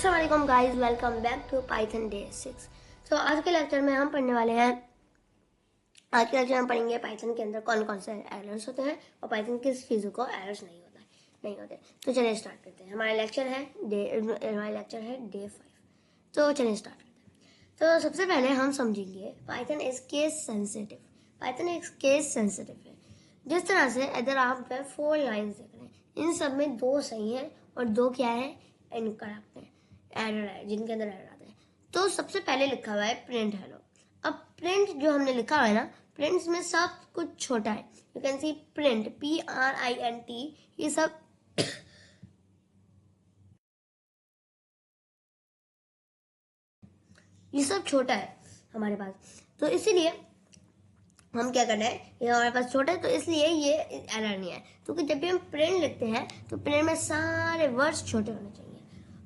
अस्सलाम वालेकुम guys, welcome back to Python day 6। तो आज के लेक्चर में हम पढ़ने वाले हैं। आज के लेक्चर में पढ़ेंगे पाइथन के अंदर कौन कौन से एरर्स होते हैं और पाइथन किस चीज़ों को एरर्स नहीं होते। तो चलिए स्टार्ट करते हैं। हमारा लेक्चर है डे 5। तो चलिए स्टार्ट करते हैं। तो सबसे पहले हम समझेंगे Python is case sensitive. Python एक केस सेंसिटिव है। जिस तरह से इधर आप 4 लाइन्स देख रहे हैं, इन सब में 2 सही हैं और 2 क्या है, इनकरेक्ट है, एरर है, जिनके अंदर एरर आते हैं। तो सबसे पहले लिखा हुआ है प्रिंट हेलो। अब प्रिंट जो हमने लिखा हुआ है ना, प्रिंट में सब कुछ छोटा है। You can see print PRINT, ये सब ये सब छोटा है हमारे पास। तो इसीलिए हम क्या करना है, ये हमारे पास छोटा है तो इसलिए ये एरर नहीं है। क्योंकि जब भी हम प्रिंट लिखते हैं तो प्रिंट में सारे वर्ड्स छोटे होने चाहिए।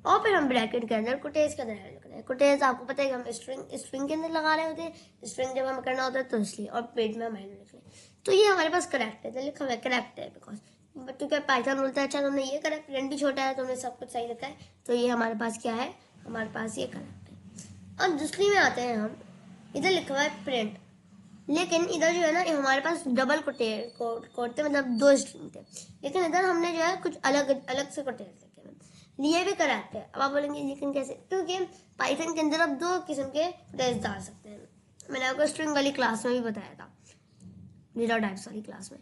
और फिर हम ब्रैकेट के अंदर कोटेज के अंदर लिख रहे हैं। कोटेज आपको पता है कि हम स्ट्रिंग के अंदर लगा रहे होते हैं। स्ट्रिंग जब हम करना होता है तो इसलिए, और पेज में हम हेलो लिख रहे हैं। तो ये हमारे पास करेक्ट है, तो लिखा हुआ है करेक्ट है। बिकॉज बट क्या पाइथन बोलता है अच्छा तुमने ये करेक्ट, प्रिंट भी छोटा है, तुमने सब कुछ सही लिखा है, तो ये हमारे पास क्या है, हमारे पास ये करेक्ट है। और दूसरी में आते हैं हम, इधर लिखा हुआ है प्रिंट, लेकिन इधर जो है ना, हमारे पास डबल कोटे मतलब 2 स्ट्रिंग थे, लेकिन इधर हमने जो है कुछ अलग से कोटेज लिखे। ये भी करेक्ट है। अब आप बोलेंगे लेकिन कैसे, क्योंकि पाइथन के अंदर आप 2 किस्म के कोटेज डाल सकते हैं। मैंने आपको स्ट्रिंग वाली क्लास में भी बताया था, डेटा टाइप्स वाली क्लास में।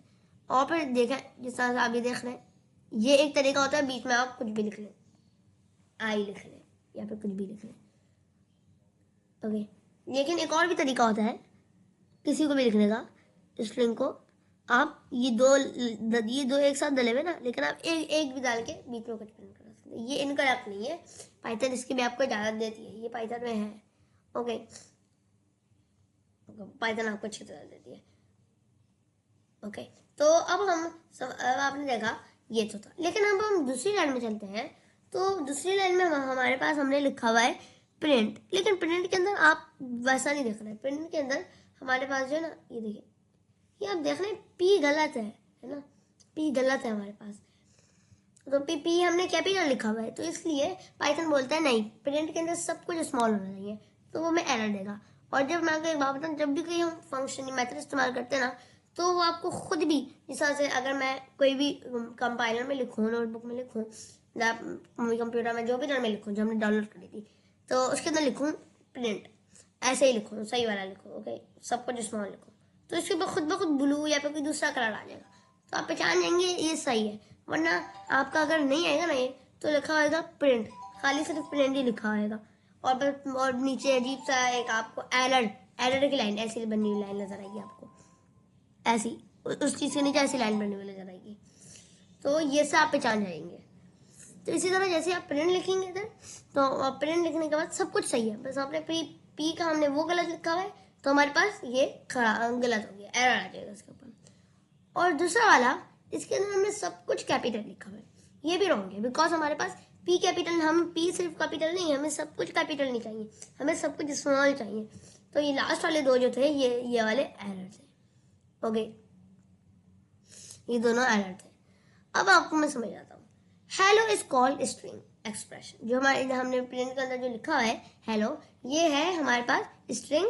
और फिर देखा जिस तरह से आप ये देख रहे हैं, ये एक तरीका होता है, बीच में आप कुछ भी लिख लें, आई लिख लें या फिर कुछ भी लिख लें, ओके। लेकिन एक और भी तरीका होता है किसी को भी लिखने का, स्ट्रिंग को आप ये दो एक साथ डले हुए ना, लेकिन आप एक भी डाल के बीच में कुछ प्रिंट कर सकते हैं। ये इनकरेक्ट नहीं है, पाइथन इसकी भी आपको इजाजत देती है, ये पाइथन में है, ओके। पाइथन आपको अच्छी तरह देती है, ओके। तो अब आपने देखा ये तो था, लेकिन अब हम दूसरी लाइन में चलते हैं। तो दूसरी लाइन में हमारे पास हमने लिखा हुआ है प्रिंट, लेकिन प्रिंट के अंदर आप वैसा नहीं देख रहे हैं। प्रिंट के अंदर हमारे पास जो है ना, ये देखिए, ये आप देख रहे हैं P गलत है ना, P गलत है हमारे पास। तो P हमने कैपिटल लिखा हुआ है, तो इसलिए पाइथन बोलता है नहीं, प्रिंट के अंदर सब कुछ स्मॉल होना चाहिए, तो वो मैं एरर देगा। और जब मैं आपको एक बात बताऊँ, जब भी कोई हम फंक्शन मेथड इस्तेमाल करते हैं ना, तो वो आपको खुद भी, जिस तरह से अगर मैं कोई भी कंपाइलर में लिखूँ, नोटबुक में लिखूँ, कंप्यूटर में जो भी में लिखूँ, जो हमने डाउनलोड करी थी, तो उसके अंदर लिखूँ प्रिंट, ऐसे ही लिखो, सही वाला लिखो, ओके, सब कुछ स्मॉल लिखो, तो इसके ऊपर खुद ब खुद ब्लू या फिर कोई दूसरा कलर आ जाएगा, तो आप पहचान जाएंगे ये सही है। वरना आपका अगर नहीं आएगा ना ये, तो लिखा होगा प्रिंट, खाली सिर्फ प्रिंट ही लिखा होगा, और नीचे अजीब सा एक आपको एरर की लाइन, ऐसी बनी हुई लाइन नजर आएगी आपको, ऐसी उस चीज़ के नीचे ऐसी लाइन बनी हुई नजर आएगी, तो ये से आप पहचान जाएंगे। तो इसी तरह जैसे आप प्रिंट लिखेंगे इधर, तो प्रिंट लिखने के बाद सब कुछ सही है, बस आपने पी का हमने वो गलत लिखा हुआ है, तो हमारे पास ये गलत हो गया, एरर आ जाएगा इसके ऊपर। और दूसरा वाला, इसके अंदर हमने सब कुछ कैपिटल लिखा हुआ है, ये भी रॉन्ग है। बिकॉज हमारे पास P कैपिटल, हम P सिर्फ कैपिटल नहीं, हमें सब कुछ कैपिटल नहीं चाहिए, हमें सब कुछ स्मॉल चाहिए। तो ये लास्ट वाले 2 जो थे, ये वाले एरर थे, ओके, ये दोनों एरर थे। अब आपको मैं समझ आता हूँ। Hello is called string expression, जो हमारे हमने प्रिंट के अंदर जो लिखा हुआ है हेलो, ये है हमारे पास स्ट्रिंग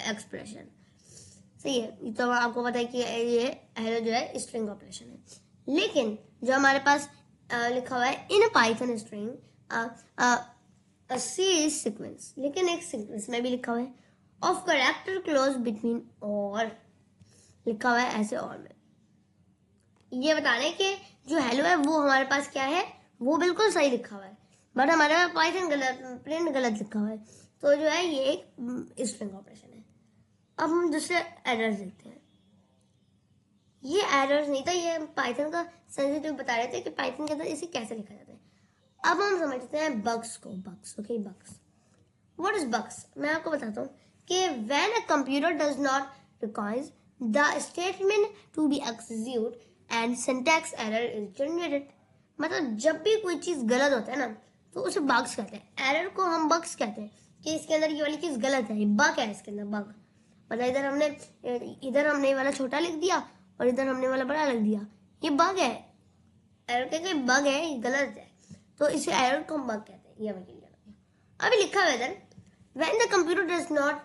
एक्सप्रेशन, सही है। तो आपको पता है कि ये हेलो जो है स्ट्रिंग ऑपरेशन है। लेकिन जो हमारे पास लिखा हुआ है in Python string series sequence, लेकिन एक सीक्वेंस में भी लिखा हुआ है ऑफ कैरेक्टर क्लोज बिटवीन, और लिखा हुआ है ऐसे, और में ये बता रहे हैं कि जो हेलो है वो हमारे पास क्या है, वो बिल्कुल सही लिखा हुआ है, बट हमारे पास पाइथन प्रिंट गलत लिखा हुआ है, तो जो है ये एक स्ट्रिंग ऑपरेशन है। अब हम दूसरे एरर्स देखते हैं। ये एरर्स नहीं था, ये पाइथन का सेंसिटिव बता रहे थे कि पाइथन के अंदर इसे कैसे लिखा जाता है। अब हम समझते हैं बग्स को, okay, bugs. What is bugs, मैं आपको बताता हूँ कि when a computer does not recognise the statement to be execute and syntax error is generated, मतलब जब भी कोई चीज गलत होता है ना, तो उसे बग्स कहते हैं। एरर को हम बग्स कहते हैं कि इसके अंदर ये वाली चीज गलत है, ये बग है इसके अंदर, बग मतलब इधर हमने ये वाला छोटा लिख दिया और इधर हमने वाला बड़ा लिख दिया, ये बग है। एरर कहते हैं बग है, ये गलत है, तो इसे एरर को हम बग कहते हैं, ये हमें क्लियर। अभी लिखा हुआ है इधर when the computer does not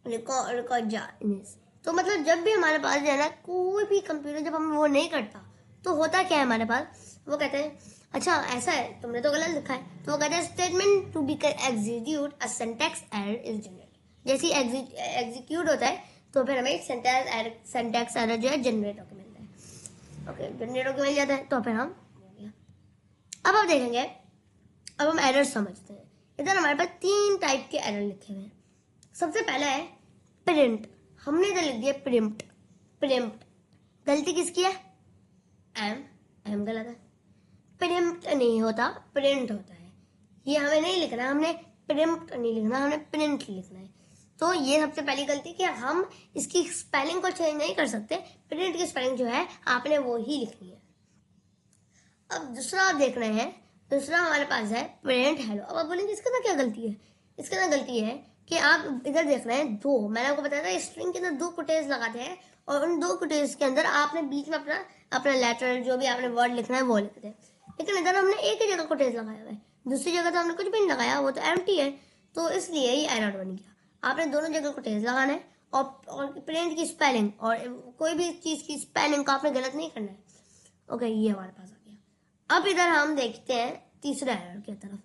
record jars. तो मतलब जब भी हमारे पास जो है ना कोई भी कंप्यूटर जब हम वो नहीं करता तो होता क्या है हमारे पास, वो कहते हैं अच्छा ऐसा है तुमने तो गलत लिखा है, तो वो कहते हैं statement to be execute a syntax error is generated. जैसे एग्जीक्यूट होता है तो फिर हमें सिंटैक्स एरर जो है जनरेट होकर मिलता है। ओके, जनरेट होकर मिल जाता है तो फिर हम अब आप देखेंगे, अब हम एरर समझते हैं। इधर हमारे पास 3 टाइप के एरर लिखे हुए हैं। सबसे पहला है प्रिंट, हमने इधर लिख दिया प्रिंट। प्रिंट गलती किसकी है, एम गलत है, प्रिंट नहीं होता प्रिंट होता है, ये हमें नहीं लिखना, हमने प्रिंट नहीं लिखना, हमें प्रिंट लिखना है। तो ये सबसे पहली गलती कि हम इसकी स्पेलिंग को चेंज नहीं कर सकते, प्रिंट की स्पेलिंग जो है आपने वो ही लिखनी है। अब दूसरा आप देख रहे हैं, दूसरा हमारे पास है प्रिंट हेलो। अब आप बोलेंगे इसके अंदर क्या गलती है, इसके अंदर गलती है कि आप इधर देख रहे हैं दो, मैंने आपको बताया था स्ट्रिंग के अंदर 2 कोटेज लगाते हैं और उन 2 कोटेज के अंदर आपने बीच में अपना लेटर जो भी आपने वर्ड लिखना है वो लिखते हैं। लेकिन इधर हमने एक ही जगह कोटेज लगाया हुआ है, दूसरी जगह तो हमने कुछ भी नहीं लगाया, वो तो एम्प्टी है, तो इसलिए ये एरर बन गया। आपने दोनों जगह कोटेज लगाना है और प्रिंट की स्पेलिंग और कोई भी चीज की स्पेलिंग को आपने गलत नहीं करना है। ओके, ये हमारे पास आ गया। अब इधर हम देखते हैं तीसरा एरर की तरफ।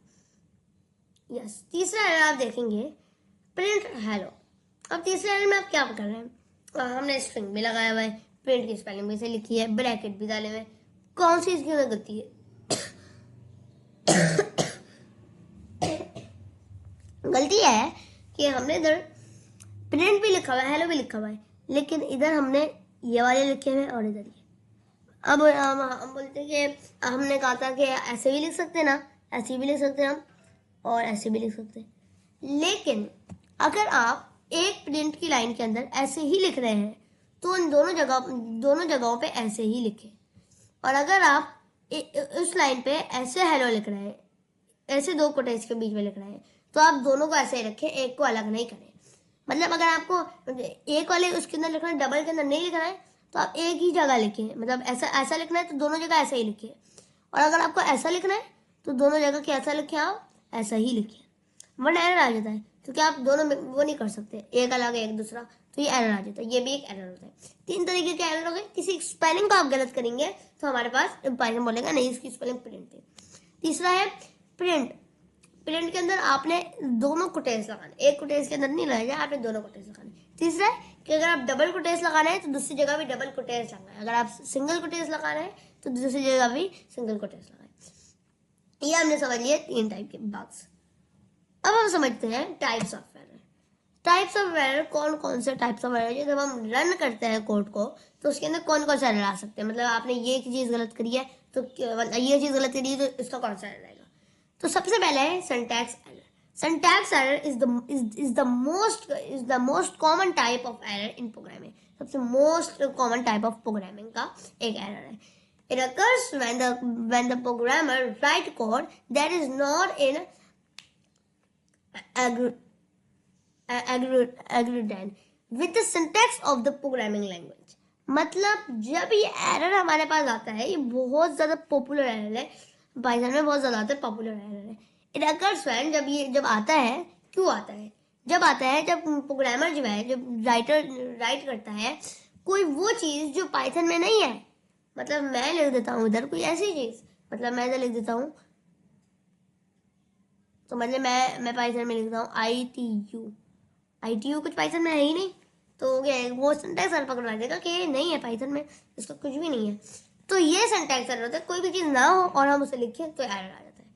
यस, तीसरा एरर आप देखेंगे प्रिंट हेलो। अब तीसरे एरर में आप क्या कर रहे हैं, हमने स्ट्रिंग भी लगाया हुआ है, प्रिंट की स्पेलिंग भी से लिखी है, ब्रैकेट भी डाले हुए, कौन सी इसकी अंदर गलती है? गलती है कि हमने इधर प्रिंट भी लिखा हुआ है, हेलो भी लिखा हुआ है, लेकिन इधर हमने ये वाले लिखे हुए और इधर ये। अब हम बोलते हैं कि हमने कहा था कि ऐसे भी लिख सकते हैं ना, ऐसे भी लिख सकते हैं हम और ऐसे भी लिख सकते हैं, लेकिन अगर आप एक प्रिंट की लाइन के अंदर ऐसे ही लिख रहे हैं तो उन दोनों जगहों पे ऐसे ही लिखें, और अगर आप उस लाइन पे ऐसे हेलो लिख रहे हैं, ऐसे 2 कोटेज के बीच में लिख रहे हैं, तो आप दोनों को ऐसे ही रखें, एक को अलग नहीं करें। मतलब अगर आपको एक वाले उसके अंदर लिखना है, डबल के अंदर नहीं लिखना है, तो आप एक ही जगह लिखें, मतलब ऐसा लिखना है तो दोनों जगह ऐसा ही लिखिए, और अगर आपको ऐसा लिखना है तो दोनों जगह कैसा लिखें, आप ऐसा ही लिखिए, वरना एरर आ जाता है, क्योंकि आप दोनों में वो नहीं कर सकते, एक अलग एक दूसरा, तो ये एरर आ जाता है, ये भी एक एरर होता है। 3 तरीके के एरर हो गए। किसी स्पेलिंग को आप गलत करेंगे तो हमारे पास पाइथन बोलेगा नहीं इसकी स्पेलिंग प्रिंट है। तीसरा है प्रिंट, प्रिंट के अंदर आपने दोनों कोटेज लगाने, एक कोटेज के अंदर नहीं लगाएगा, आपने दोनों कोटेज लगाने। तीसरा है कि अगर आप डबल कोटेज लगाना है तो दूसरी जगह भी डबल कोटेज लगाना है, अगर आप सिंगल कोटेज लगाना है तो दूसरी जगह भी सिंगल कोटेज लगाए। ये हमने समझ लिया 3 टाइप के बग्स। अब हम समझते हैं types of error. Types of error कौन कौन से टाइप्स ऑफ एरर, जब हम रन करते हैं कोड को तो उसके अंदर कौन कौन सा एरर आ सकते हैं, मतलब आपने ये चीज गलत करी है तो ये चीज गलत करी है तो इसका कौन सा एरर आएगा। तो सबसे पहले है syntax error. Syntax error is the most common type of error in programming. सबसे most common type of programming का एक एरर है। It occurs when the programmer write code that is not in agreement with the syntax of the programming language। मतलब जब ये error हमारे पास आता है, ये बहुत ज्यादा पॉपुलर एरर है, पाइथन में बहुत ज्यादा आता है, पॉपुलर एरर है। इट अकर्स व्हेन, जब आता है, क्यों आता है, जब आता है जब प्रोग्रामर जो है, जब राइट करता है कोई वो चीज जो पाइथन में नहीं है। मतलब मैं लिख देता हूँ इधर कोई ऐसी चीज, मतलब मैं इधर लिख देता हूँ, तो मतलब मैं पाइथन में लिखता हूँ ITU कुछ पाइथन में है ही नहीं, तो वो सिंटैक्स एरर पकड़ा देगा कि ये नहीं है पाइथन में, इसका कुछ भी नहीं है। तो ये सिंटैक्स एरर होता है, कोई भी चीज ना हो और हम उसे लिखें तो एरर आ जाता है।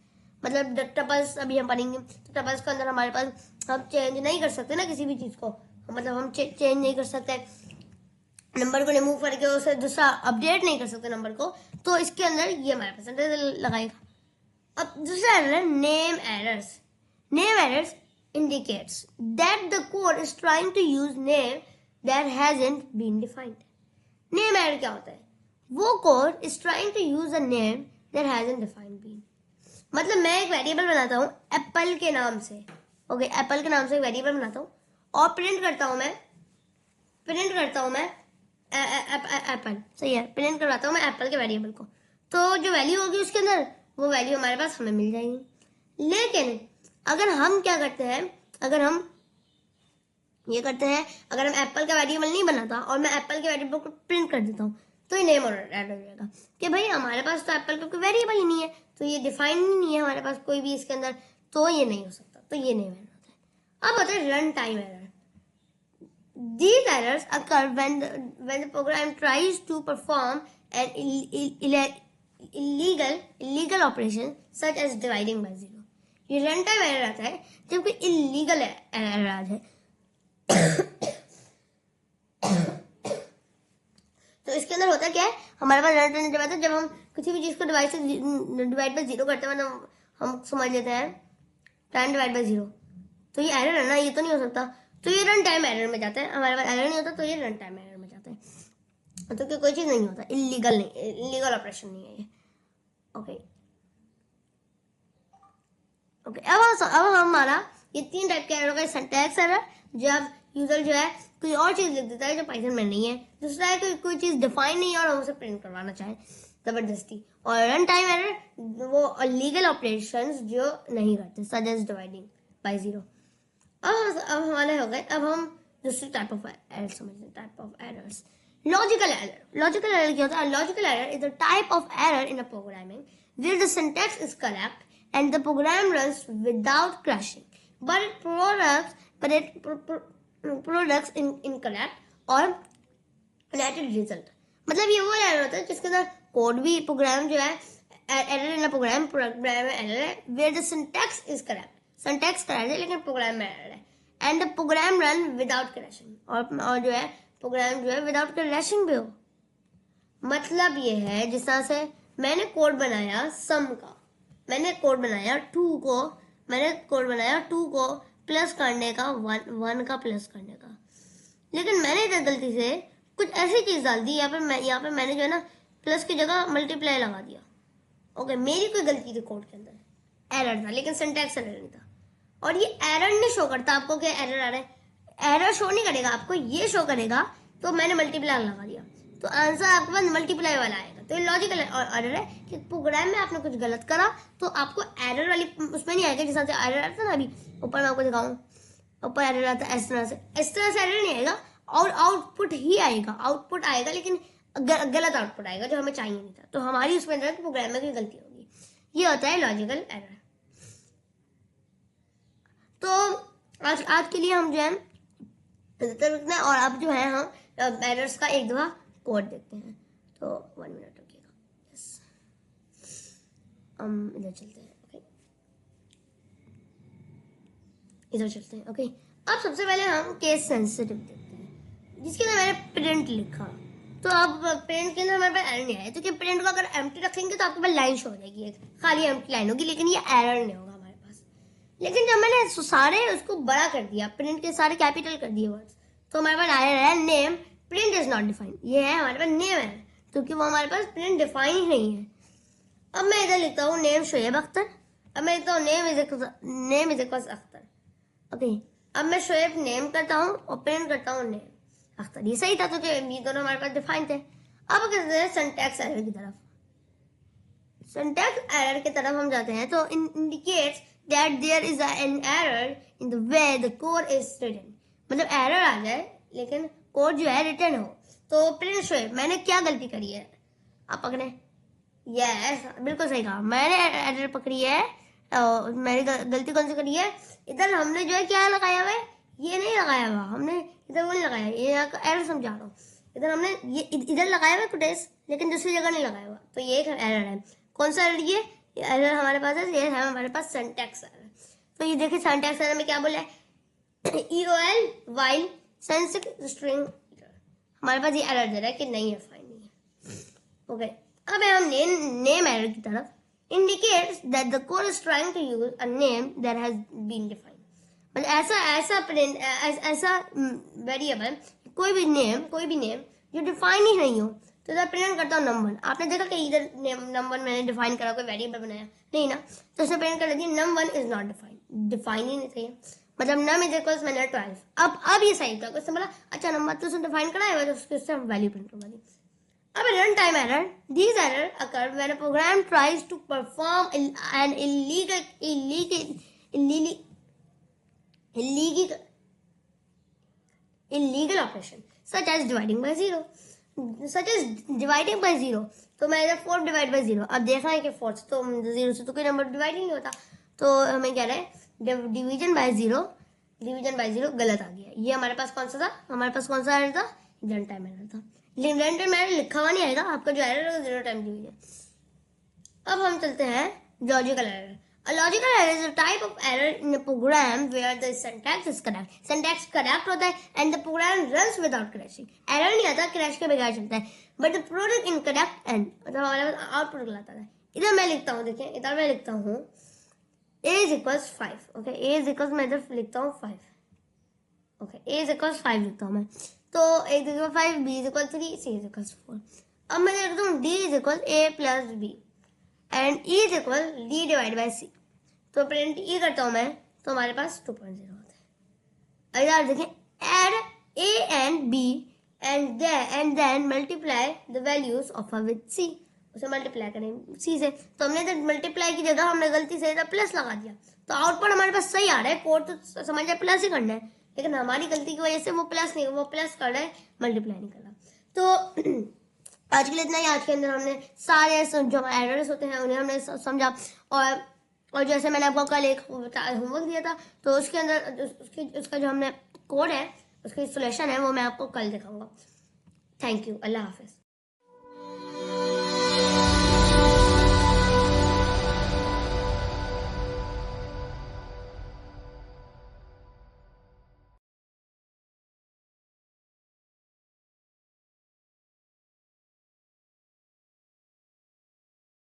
मतलब टपल्स अभी हम पढ़ेंगे, तो टपल्स के अंदर हमारे पास हम चेंज नहीं कर सकते ना किसी भी चीज को, मतलब हम चेंज नहीं कर सकते, नंबर को रिमूव करके उसे दूसरा अपडेट नहीं कर सकते नंबर को, तो इसके अंदर ये हमारे परसेंटेज लगाएगा। अब दूसरा एरर है name errors. Name errors indicates that the code is trying to use name that hasn't been defined। Name error क्या होता है, वो code is trying to use a name that hasn't defined been। मतलब मैं एक variable बनाता हूँ Apple के नाम से, ओके, एप्पल के नाम से एक वेरिएबल बनाता हूँ और प्रिंट करता हूँ मैं एप्पल, सही है, प्रिंट करवाता हूँ मैं एप्पल के वेरिएबल को, तो जो वैल्यू होगी उसके अंदर वो वैल्यू हमारे पास हमें मिल जाएगी। लेकिन अगर हम क्या करते हैं, अगर हम ये करते हैं, अगर हम एप्पल का वेरिएबल नहीं बनाता और मैं एप्पल के वेरिएबल को प्रिंट कर देता हूँ, तो ये नेम और एरर हो जाएगा कि भाई हमारे पास तो एप्पल का कोई वेरिएबल ही नहीं है, तो ये डिफाइन ही नहीं है हमारे पास कोई भी इसके अंदर, तो ये नहीं हो सकता, तो ये नेम एरर होता है। अब होता है run time error. These errors occur when the program tries to perform an illegal operation such as dividing by zero. ये रन टाइम एरर आता है जब कोई इलीगल एरर आ जाए। तो इसके अंदर होता क्या है, हमारे पास रन टाइम जब आता है जब हम किसी भी चीज को डिवाइड बाय जीरो करते हैं, मतलब हम समझ लेते हैं 10 डिवाइड बाय जीरो, तो ये एरर है ना, ये तो नहीं हो सकता, तो ये रन टाइम एरर में जाता है। हमारे पास एरर नहीं होता तो ये रन टाइम एरर में जाता है, तो कोई चीज नहीं होता, इलीगल ऑपरेशन नहीं है ये। ओके अब हमारा ये 3 टाइप के एरर का सिंटैक्स एरर, जब यूजर जो है कोई और चीज लिख देता है जो पाइथन में नहीं है। दूसरा है कोई चीज डिफाइन नहीं है और हम उसे प्रिंट करवाना चाहे जबरदस्ती। और रन टाइम एरर वो लीगल ऑपरेशंस जो नहीं करते, such as dividing by zero. अब हमारे हो गए, अब हम दूसरी टाइप ऑफ एरर समझते हैं, type of errors. Logical error. Logical error क्या होता है? Logical error is the type of error in a programming where the syntax is correct and the program runs without crashing, but it products incorrect or related result. मतलब ये वो error होता है जिसके अंदर कोड भी, प्रोग्राम जो है एरर इन प्रोग्राम में एरर है, where the syntax is correct, syntax correct है लेकिन प्रोग्राम में एरर है, and the program run without crashing, और जो है प्रोग्राम जो है विदाउट क्रैशिंग भी हो। मतलब ये है जिस तरह से मैंने कोड बनाया सम का, मैंने कोड बनाया 2 को प्लस करने का, 1 का प्लस करने का, लेकिन मैंने इधर गलती से कुछ ऐसी चीज डाल दी, यहाँ पे मैंने जो है ना प्लस की जगह मल्टीप्लाई लगा दिया। ओके, मेरी कोई गलती थी, कोड के अंदर एरर था लेकिन सिंटैक्स एरर नहीं था, और ये एरर नहीं शो करता आपको कि एरर आ रहा है, एरर शो नहीं करेगा आपको, ये शो करेगा तो मैंने मल्टीप्लाई लगा दिया, तो आंसर आपके पास मल्टीप्लाई वाला आएगा। तो ये लॉजिकल एरर है कि प्रोग्राम में आपने कुछ गलत करा तो आपको एरर वाली उसमें नहीं आएगा, जिस तरह से एरर आता है ना, अभी ऊपर मैं आपको दिखाऊं, ऊपर एरर आता है इस तरह से एरर नहीं आएगा, और आउटपुट ही आएगा, आउटपुट आएगा लेकिन गलत आउटपुट आएगा जो हमें चाहिए नहीं था, तो हमारी उसमें प्रोग्राम में कोई गलती होगी। ये होता है लॉजिकल एरर। तो आज के लिए हम जो है रखना है, और अब जो है हम एरर्स का एक दफा कोड देखते हैं। तो 1 मिनट रुकिएगा, यस, हम इधर चलते हैं। ओके, इधर चलते हैं। ओके, अब सबसे पहले हम केस सेंसिटिव देखते हैं, जिसके अंदर मैंने प्रिंट लिखा। तो अब प्रिंट के अंदर हमारे पास एरर नहीं आया, क्योंकि प्रिंट को अगर एम्प्टी रखेंगे तो आपके पास लाइन शो हो जाएगी, एक खाली एम्प्टी लाइन होगी, लेकिन ये एरर नहीं होगा हमारे पास। लेकिन जब मैंने सारे उसको बड़ा कर दिया, प्रिंट के सारे कैपिटल कर दिए वर्ड्स, तो हमारे पास एरर है name print is not defined. ये है हमारे पास नेम है, क्योंकि वो हमारे पास प्रिंट डिफाइन ही नहीं है। अब मैं इधर लिखता हूँ नेम शोएब अख्तर, अब मैं लिखता हूँ name is equals Akhtar. Okay, अब मैं शोएब नेम करता हूँ और प्रिंट करता हूँ नेम अख्तर, ये सही था, तो ये दोनों हमारे पास डिफाइन थे। अब कहते हैं सिंटैक्स एरर की तरफ, सिंटैक्स एरर की तरफ हम जाते हैं, तो indicates that there is an error in the way the code is written. मतलब एरर आ जाए लेकिन कोड जो है रिटर्न हो। तो प्रिंट शोएब, मैंने क्या गलती करी है, आप पकड़े, यस बिल्कुल सही कहा, मैंने एरर पकड़ी है। मैंने गलती कौन सी करी है, इधर हमने जो है क्या लगाया हुआ है, ये नहीं लगाया हुआ, हमने इधर वो नहीं लगाया, ये एरर समझा रहा हूँ, इधर हमने ये इधर लगाया हुआ कोटेस, लेकिन दूसरी जगह नहीं लगाया हुआ, तो ये एक एरर है। कौन सा एरर, ये एरर हमारे पास है, ये है हमारे पास सिंटैक्स एरर। तो ये देखिए सिंटैक्स एरर में क्या बोला है, EOL while sensitive string, हमारे पास ये एरर दे रहा है कि नहीं है, फाइन नहीं है। ओके, अब हम नेम एरर की तरफ, indicates that the code is trying to use a name that has been defined। मतलब ऐसा वेरिएबल, कोई भी नेम जो डिफाइन ही नहीं हो, तो इधर प्रिंट करता हूँ नंबर। आपने देखा कि इधर नंबर मैंने डिफाइन करा, कोई वेरिएबल बनाया नहीं ना, तो उसने प्रिंट कर दिया num1 is not defined, define ही नहीं था, मतलब नम इज इक्वल्स मैंने 12। अब ये सही था, उसने बोला अच्छा नंबर तो उसने डिफाइन करा है, तो उसके वैल्यू प्रिंट करवा दी। अब run time error, these error occur when a program tries to perform an illegal operation such as dividing by zero. तो मैं इधर 4 डिवाइड बाई 0. अब देखा है कि 4 से तो 0 से तो कोई नंबर डिवाइड ही नहीं होता, तो हमें क्या है डिवीजन बाय जीरो गलत आ गया. ये हमारे पास कौन सा था, हमारे पास कौन सा एरर था, रन टाइम एरर था. लेकिन रन टाइम एरर लिखा हुआ नहीं आएगा, आपका जो एरर है 0 टाइम डिवीजन. अब हम चलते हैं logical error. A logical error is a type of error in a program where the syntax is correct. Syntax correct होता है and the program runs without crashing. Error नहीं आता, क्रैश के बगैर चलता है. But the product incorrect and मतलब हमारे पास आउटपुट गलत आता है. इधर मैं लिखता हूँ, देखिए इधर मैं लिखता हूँ a is equals 5. Okay, a is equals मैं इधर लिखता हूँ 5. ओके, a is equals 5 लिखता हूँ मैं. तो a is equals 5, b is equals 3, c is equals 4. अब मैं लिखता हूँ d is equals a plus b and e is equal d divide by c. तो प्रिंट ई करता हूं मैं, तो हमारे पास 2.0 होता है. इधर देखें add A and B and then multiply the values of with C. उसे मल्टीप्लाई करें सी से, तो हमने इधर मल्टीप्लाई की जगह हमने गलती से इधर प्लस लगा दिया, तो आउटपुट हमारे पास सही आ रहा है. कोड तो समझ जाए प्लस ही करना है, लेकिन हमारी गलती की वजह से वो प्लस कर रहा है, मल्टीप्लाई नहीं कर रहा. तो आज के लिए इतना ही. आज के अंदर हमने सारे जो एरर्स होते हैं उन्हें हमने समझा, और जैसे मैंने आपको कल एक होमवर्क दिया था, तो उसके अंदर उसका जो हमने कोड है, उसकी सोल्यूशन है, वो मैं आपको कल दिखाऊंगा. Thank you. Allah Hafiz.